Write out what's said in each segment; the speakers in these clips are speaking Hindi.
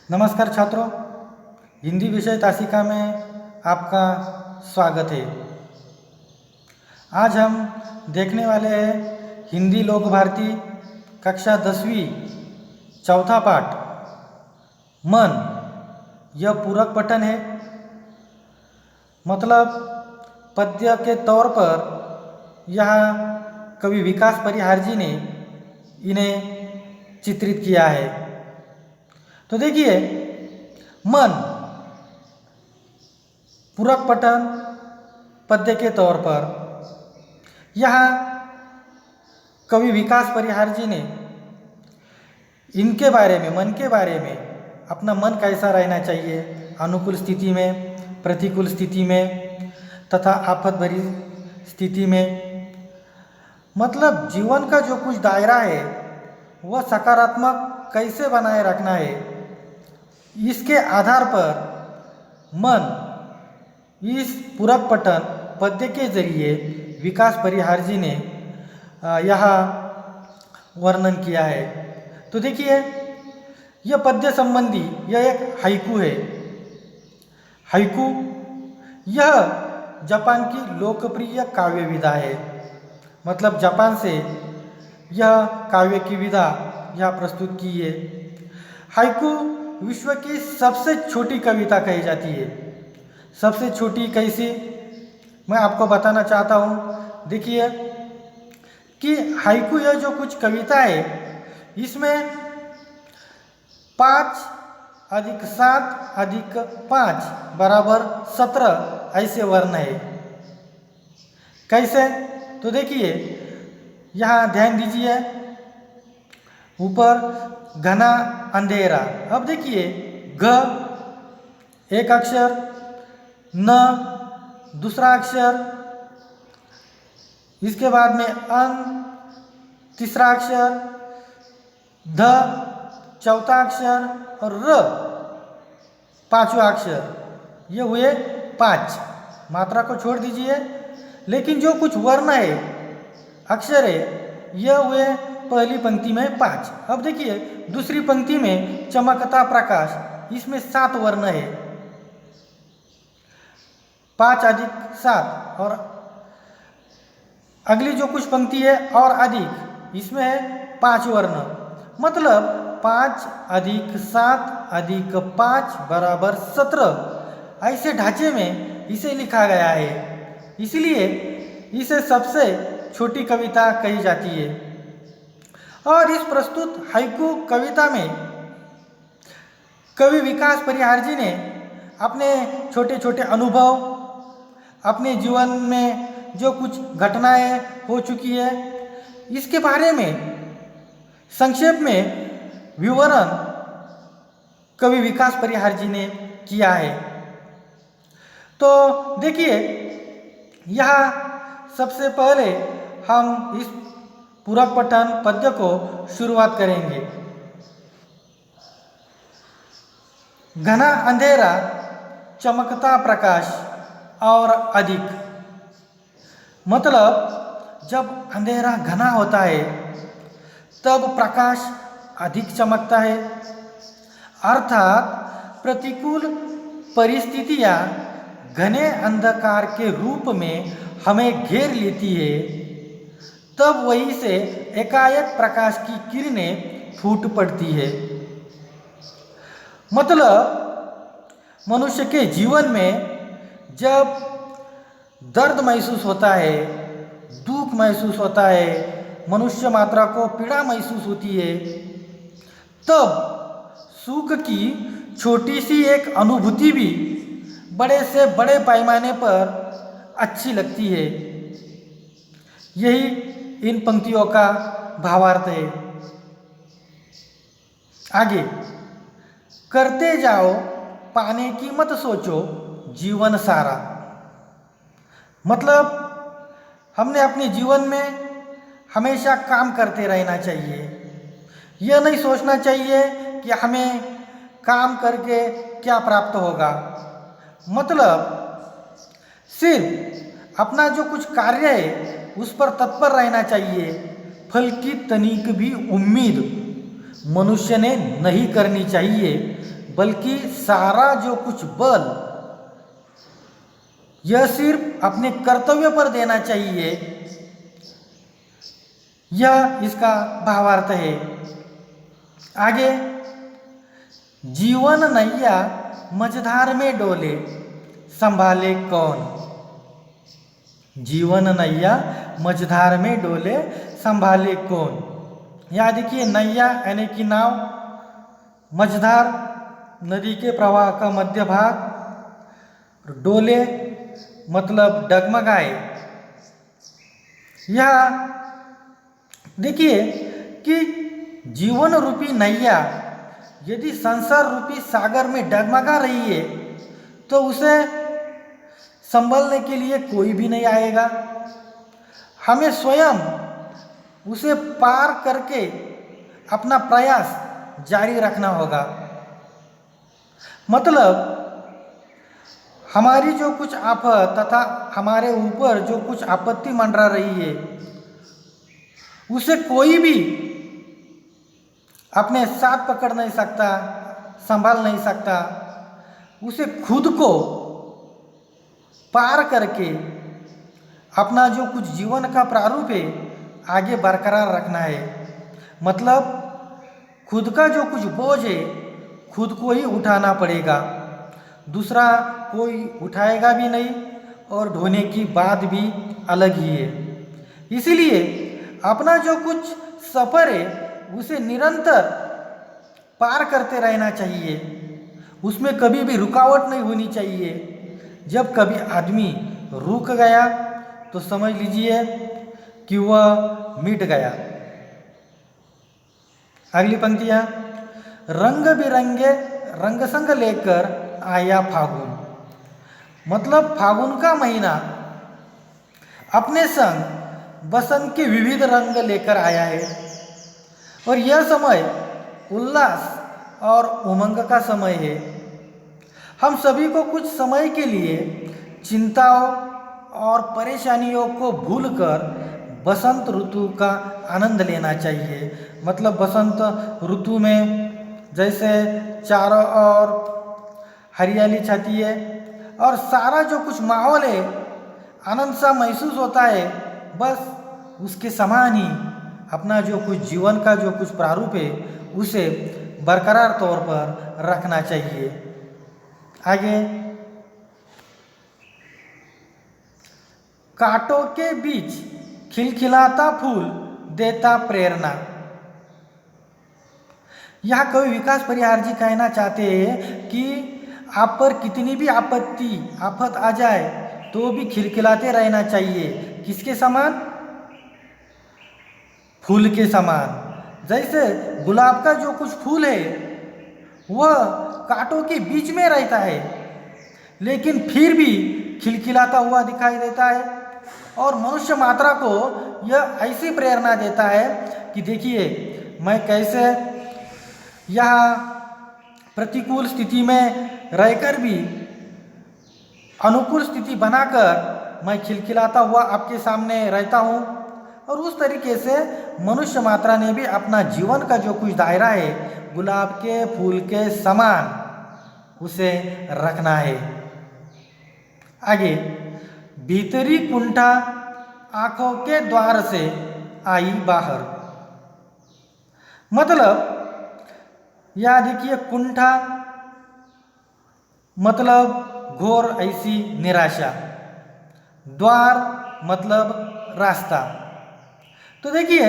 नमस्कार छात्रों, हिंदी विषय तासिका में आपका स्वागत है। आज हम देखने वाले हैं हिंदी लोक भारती कक्षा 10वीं चौथा पाठ मन। यह पूरक पठन है, मतलब पद्य के तौर पर यहाँ कवि विकास परिहार जी ने इन्हें चित्रित किया है। तो देखिए, मन पूरक पठन पद्य के तौर पर यहाँ कवि विकास परिहार जी ने इनके बारे में, मन के बारे में, अपना मन कैसा रहना चाहिए अनुकूल स्थिति में, प्रतिकूल स्थिति में तथा आफत भरी स्थिति में, मतलब जीवन का जो कुछ दायरा है वह सकारात्मक कैसे बनाए रखना है, इसके आधार पर मन इस पूरक पठन पद्य के जरिए विकास परिहार जी ने यहाँ वर्णन किया है। तो देखिए, यह पद्य संबंधी यह एक हाइकू है। हाइकू यह जापान की लोकप्रिय काव्य विधा है, मतलब जापान से यह काव्य की विधा यहाँ प्रस्तुत की है। हाइकू विश्व की सबसे छोटी कविता कही जाती है। सबसे छोटी कैसी, मैं आपको बताना चाहता हूँ। देखिए कि हाइकू यह जो कुछ कविता है इसमें 5 + 7 + 5 = 17 ऐसे वर्ण है। कैसे? तो देखिए, यहाँ ध्यान दीजिए, ऊपर घना अंधेरा। अब देखिए, घ एक अक्षर, न दूसरा अक्षर, इसके बाद में अन तीसरा अक्षर, ध चौथा अक्षर और र पांचवा अक्षर। ये हुए 5। मात्रा को छोड़ दीजिए, लेकिन जो कुछ वर्ण है, अक्षर है, यह हुए पहली पंक्ति में 5। अब देखिए दूसरी पंक्ति में चमकता प्रकाश, इसमें 7 वर्ण है। 5 + 7 और अगली जो कुछ पंक्ति है और अधिक, इसमें है 5 वर्ण। मतलब 5 + 7 + 5 = 17 ऐसे ढांचे में इसे लिखा गया है। इसलिए इसे सबसे छोटी कविता कही जाती है। और इस प्रस्तुत हाइकू कविता में कवि विकास परिहार जी ने अपने छोटे छोटे अनुभव, अपने जीवन में जो कुछ घटनाएं हो चुकी है, इसके बारे में संक्षेप में विवरण कवि विकास परिहार जी ने किया है। तो देखिए, यहाँ सबसे पहले हम इस पूरक पठन पद्य को शुरुआत करेंगे। घना अंधेरा, चमकता प्रकाश और अधिक, मतलब जब अंधेरा घना होता है तब प्रकाश अधिक चमकता है, अर्थात प्रतिकूल परिस्थितियां घने अंधकार के रूप में हमें घेर लेती है, तब वहीं से एकाएक प्रकाश की किरणें फूट पड़ती है। मतलब मनुष्य के जीवन में जब दर्द महसूस होता है, दुख महसूस होता है, मनुष्य मात्रा को पीड़ा महसूस होती है, तब सुख की छोटी सी एक अनुभूति भी बड़े से बड़े पैमाने पर अच्छी लगती है। यही इन पंक्तियों का भावार्थ है। आगे, करते जाओ पाने की मत सोचो जीवन सारा। मतलब हमने अपने जीवन में हमेशा काम करते रहना चाहिए। यह नहीं सोचना चाहिए कि हमें काम करके क्या प्राप्त होगा। मतलब सिर्फ अपना जो कुछ कार्य है उस पर तत्पर रहना चाहिए। फल की तनिक भी उम्मीद मनुष्य ने नहीं करनी चाहिए। बल्कि सारा जो कुछ बल यह सिर्फ अपने कर्तव्य पर देना चाहिए, यह इसका भावार्थ है। आगे, जीवन नैया मझधार में डोले संभाले कौन। जीवन नैया मझधार में डोले संभाले कौन। यहाँ देखिए, नैया यानी कि नाव, मझधार नदी के प्रवाह का मध्य भाग, डोले मतलब डगमगाए। यह देखिए कि जीवन रूपी नैया यदि संसार रूपी सागर में डगमगा रही है तो उसे संभलने के लिए कोई भी नहीं आएगा। हमें स्वयं उसे पार करके अपना प्रयास जारी रखना होगा। मतलब हमारी जो कुछ आफत तथा हमारे ऊपर जो कुछ आपत्ति मंडरा रही है उसे कोई भी अपने साथ पकड़ नहीं सकता, संभाल नहीं सकता। उसे खुद को पार करके अपना जो कुछ जीवन का प्रारूप है आगे बरकरार रखना है। मतलब खुद का जो कुछ बोझ है खुद को ही उठाना पड़ेगा, दूसरा कोई उठाएगा भी नहीं और ढोने की बात भी अलग ही है। इसीलिए अपना जो कुछ सफ़र है उसे निरंतर पार करते रहना चाहिए, उसमें कभी भी रुकावट नहीं होनी चाहिए। जब कभी आदमी रुक गया तो समझ लीजिए कि वह मिट गया। अगली पंक्तियाँ, रंग बिरंगे रंग संग लेकर आया फागुन। मतलब फागुन का महीना अपने संग बसंत के विविध रंग लेकर आया है और यह समय उल्लास और उमंग का समय है। हम सभी को कुछ समय के लिए चिंताओं और परेशानियों को भूलकर बसंत ऋतु का आनंद लेना चाहिए। मतलब बसंत ऋतु में जैसे चारों ओर हरियाली छाती है और सारा जो कुछ माहौल है आनंद सा महसूस होता है, बस उसके समान ही अपना जो कुछ जीवन का जो कुछ प्रारूप है उसे बरकरार तौर पर रखना चाहिए। आगे, कांटों के बीच खिलखिलाता फूल देता प्रेरणा। यह कवि विकास परिहार जी कहना चाहते हैं कि आप पर कितनी भी आफत आ जाए तो भी खिलखिलाते रहना चाहिए। किसके समान? फूल के समान। जैसे गुलाब का जो कुछ फूल है वह कांटों के बीच में रहता है लेकिन फिर भी खिलखिलाता हुआ दिखाई देता है और मनुष्य मात्रा को यह ऐसी प्रेरणा देता है कि देखिए मैं कैसे यहाँ प्रतिकूल स्थिति में रहकर भी अनुकूल स्थिति बनाकर मैं खिलखिलाता हुआ आपके सामने रहता हूँ। और उस तरीके से मनुष्य मात्रा ने भी अपना जीवन का जो कुछ दायरा है गुलाब के फूल के समान उसे रखना है। आगे, भीतरी कुंठा आंखों के द्वार से आई बाहर। मतलब यह देखिए, कुंठा मतलब घोर ऐसी निराशा, द्वार मतलब रास्ता। तो देखिए,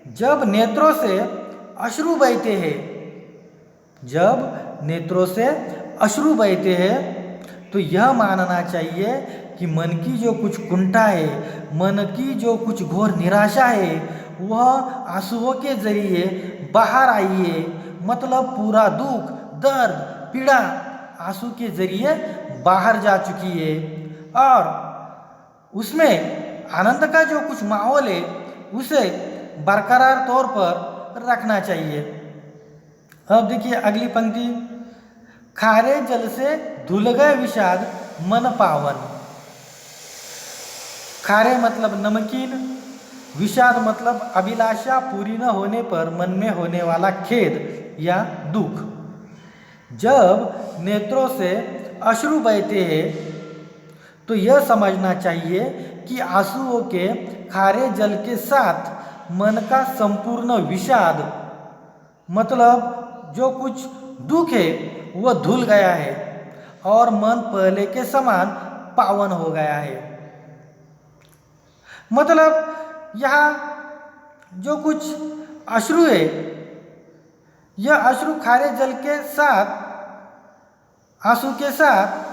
जब नेत्रों से अश्रु बहते हैं, जब नेत्रों से अश्रु बहते हैं तो यह मानना चाहिए कि मन की जो कुछ कुंठा है, मन की जो कुछ घोर निराशा है वह आंसुओं के जरिए बाहर आई है। मतलब पूरा दुख, दर्द, पीड़ा आंसू के जरिए बाहर जा चुकी है और उसमें आनंद का जो कुछ माहौल है उसे बरकरार तौर पर रखना चाहिए। अब देखिए अगली पंक्ति, खारे जल से धुल गए विषाद मन पावन। खारे मतलब नमकीन, विषाद मतलब अभिलाषा पूरी न होने पर मन में होने वाला खेद या दुख। जब नेत्रों से अश्रु बहते हैं तो यह समझना चाहिए कि आंसुओं के खारे जल के साथ मन का संपूर्ण विषाद, मतलब जो कुछ दुख है वह धुल गया है और मन पहले के समान पावन हो गया है। मतलब यहाँ जो कुछ अश्रु है, यह अश्रु खारे जल के साथ, आंसू के साथ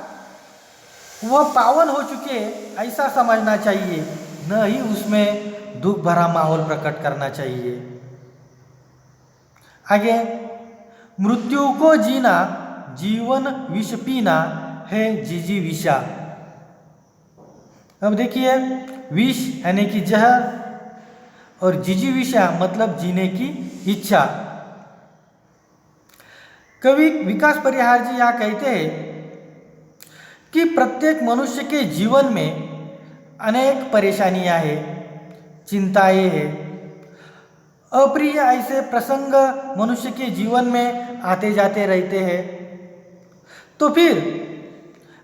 वह पावन हो चुके, ऐसा समझना चाहिए, न ही उसमें दुख भरा माहौल प्रकट करना चाहिए। आगे, मृत्यु को जीना जीवन विष पीना है जिजीविषा। अब देखिए, विष यानी कि जहर और जिजीविषा मतलब जीने की इच्छा। कवि विकास परिहार जी यहाँ कहते हैं कि प्रत्येक मनुष्य के जीवन में अनेक परेशानियां हैं, चिंताएं हैं, अप्रिय ऐसे प्रसंग मनुष्य के जीवन में आते जाते रहते हैं। तो फिर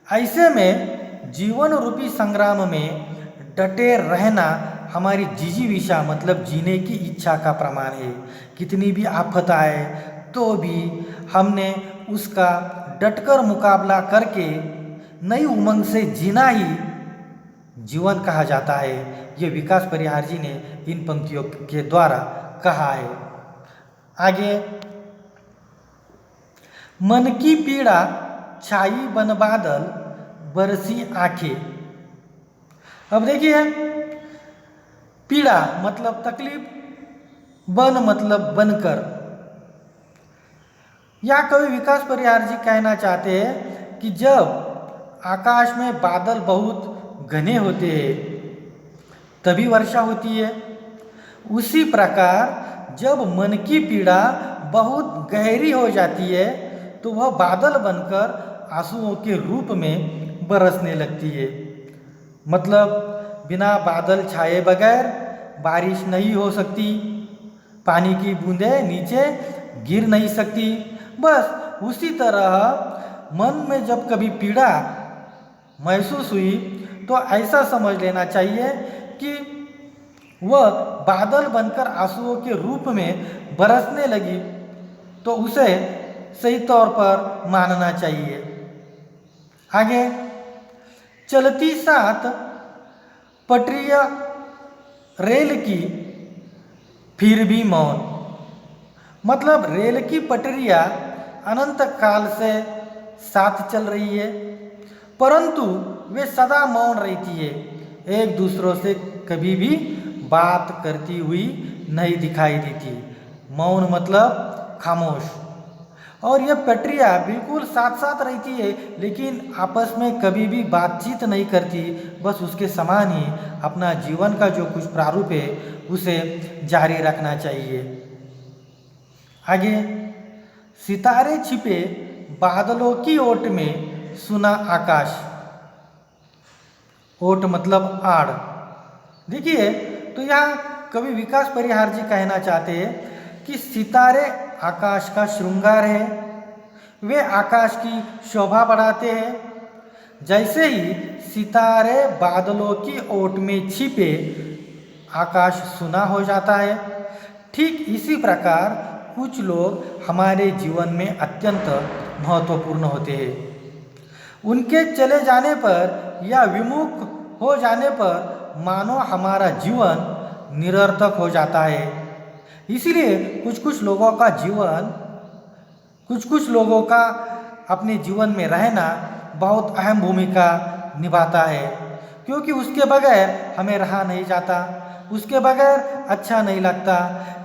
ऐसे में जीवन रूपी संग्राम में डटे रहना हमारी जिजीविषा मतलब जीने की इच्छा का प्रमाण है। कितनी भी आफत आए तो भी हमने उसका डटकर मुकाबला करके नई उमंग से जीना ही जीवन कहा जाता है। ये विकास परिहार जी ने इन पंक्तियों के द्वारा कहा है। आगे, मन की पीड़ा छाई बन बादल बरसी आंखें। अब देखिए, पीड़ा मतलब तकलीफ, बन मतलब बनकर। या कवि विकास परिहार जी कहना चाहते हैं कि जब आकाश में बादल बहुत घने होते हैं तभी वर्षा होती है। उसी प्रकार जब मन की पीड़ा बहुत गहरी हो जाती है तो वह बादल बनकर आंसुओं के रूप में बरसने लगती है। मतलब बिना बादल छाए बगैर बारिश नहीं हो सकती, पानी की बूंदें नीचे गिर नहीं सकती। बस उसी तरह मन में जब कभी पीड़ा महसूस हुई तो ऐसा समझ लेना चाहिए कि वह बादल बनकर आंसुओं के रूप में बरसने लगी, तो उसे सही तौर पर मानना चाहिए। आगे, चलती साथ पटरियां रेल की फिर भी मौन। मतलब रेल की पटरियां अनंत काल से साथ चल रही है परंतु वे सदा मौन रहती है, एक दूसरों से कभी भी बात करती हुई नहीं दिखाई देती। मौन मतलब खामोश। और यह पटरियाँ बिल्कुल साथ साथ रहती है लेकिन आपस में कभी भी बातचीत नहीं करती, बस उसके समान ही अपना जीवन का जो कुछ प्रारूप है उसे जारी रखना चाहिए। आगे, सितारे छिपे बादलों की ओट में सुना आकाश। ओट मतलब आड़। देखिए, तो यहाँ कवि विकास परिहार जी कहना चाहते हैं कि सितारे आकाश का श्रृंगार है, वे आकाश की शोभा बढ़ाते हैं। जैसे ही सितारे बादलों की ओट में छिपे आकाश सुना हो जाता है, ठीक इसी प्रकार कुछ लोग हमारे जीवन में अत्यंत महत्वपूर्ण होते हैं। उनके चले जाने पर या विमुख हो जाने पर मानो हमारा जीवन निरर्थक हो जाता है। इसलिए कुछ लोगों का जीवन, कुछ लोगों का अपने जीवन में रहना बहुत अहम भूमिका निभाता है, क्योंकि उसके बगैर हमें रहा नहीं जाता, उसके बगैर अच्छा नहीं लगता।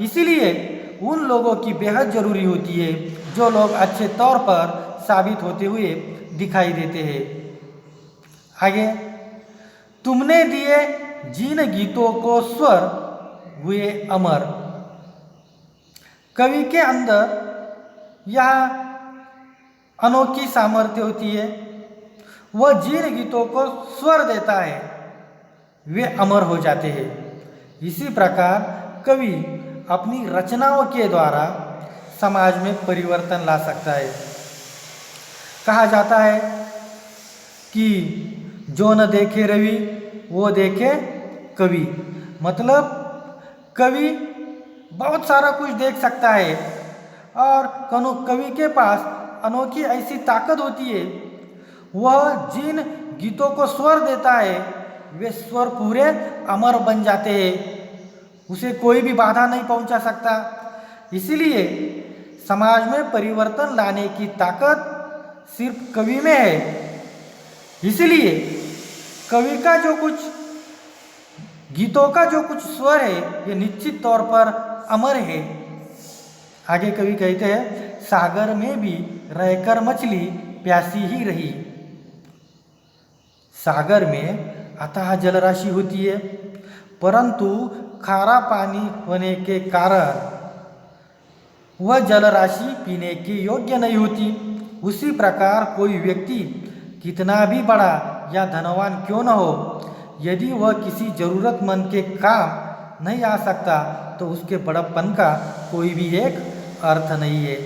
इसीलिए उन लोगों की बेहद ज़रूरी होती है जो लोग अच्छे तौर पर साबित होते हुए दिखाई देते हैं। आगे, तुमने दिए जिन गीतों को स्वर हुए अमर। कवि के अंदर यह अनोखी सामर्थ्य होती है, वह जिन गीतों को स्वर देता है वे अमर हो जाते हैं। इसी प्रकार कवि अपनी रचनाओं के द्वारा समाज में परिवर्तन ला सकता है। कहा जाता है कि जो न देखे रवि वो देखे कवि। मतलब कवि बहुत सारा कुछ देख सकता है और कवि के पास अनोखी ऐसी ताकत होती है, वह जिन गीतों को स्वर देता है वे स्वर पूरे अमर बन जाते हैं, उसे कोई भी बाधा नहीं पहुंचा सकता। इसीलिए समाज में परिवर्तन लाने की ताकत सिर्फ कवि में है। इसलिए कवि का जो कुछ गीतों का जो कुछ स्वर है ये निश्चित तौर पर अमर है। आगे कवि कहते हैं, सागर में भी रहकर मछली प्यासी ही रही। सागर में अथाह जलराशि होती है, परंतु खारा पानी होने के कारण वह जलराशि पीने के योग्य नहीं होती। उसी प्रकार कोई व्यक्ति कितना भी बड़ा या धनवान क्यों न हो, यदि वह किसी जरूरतमंद के काम नहीं आ सकता तो उसके बड़प्पन का कोई भी एक अर्थ नहीं है।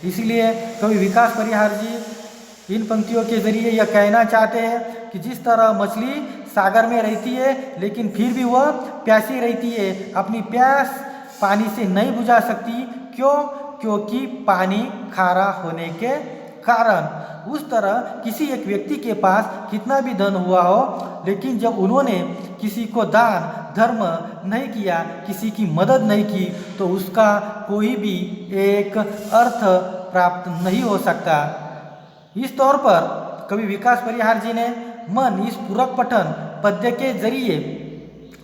इसलिए कवि विकास परिहार जी इन पंक्तियों के जरिए यह कहना चाहते हैं कि जिस तरह मछली सागर में रहती है लेकिन फिर भी वह प्यासी रहती है, अपनी प्यास पानी से नहीं बुझा सकती। क्यों? क्योंकि पानी खारा होने के कारण। उस तरह किसी एक व्यक्ति के पास कितना भी धन हुआ हो, लेकिन जब उन्होंने किसी को दान धर्म नहीं किया, किसी की मदद नहीं की, तो उसका कोई भी एक अर्थ प्राप्त नहीं हो सकता। इस तौर पर कवि विकास परिहार जी ने मन इस पूरक पठन पद्य के जरिए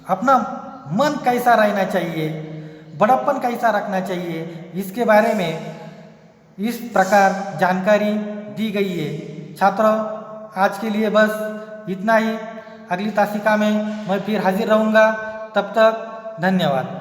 अपना मन कैसा रहना चाहिए, बड़प्पन कैसा रखना चाहिए, इसके बारे में इस प्रकार जानकारी दी गई है। छात्रों, आज के लिए बस इतना ही। अगली तासिका में मैं फिर हाजिर रहूँगा। तब तक धन्यवाद।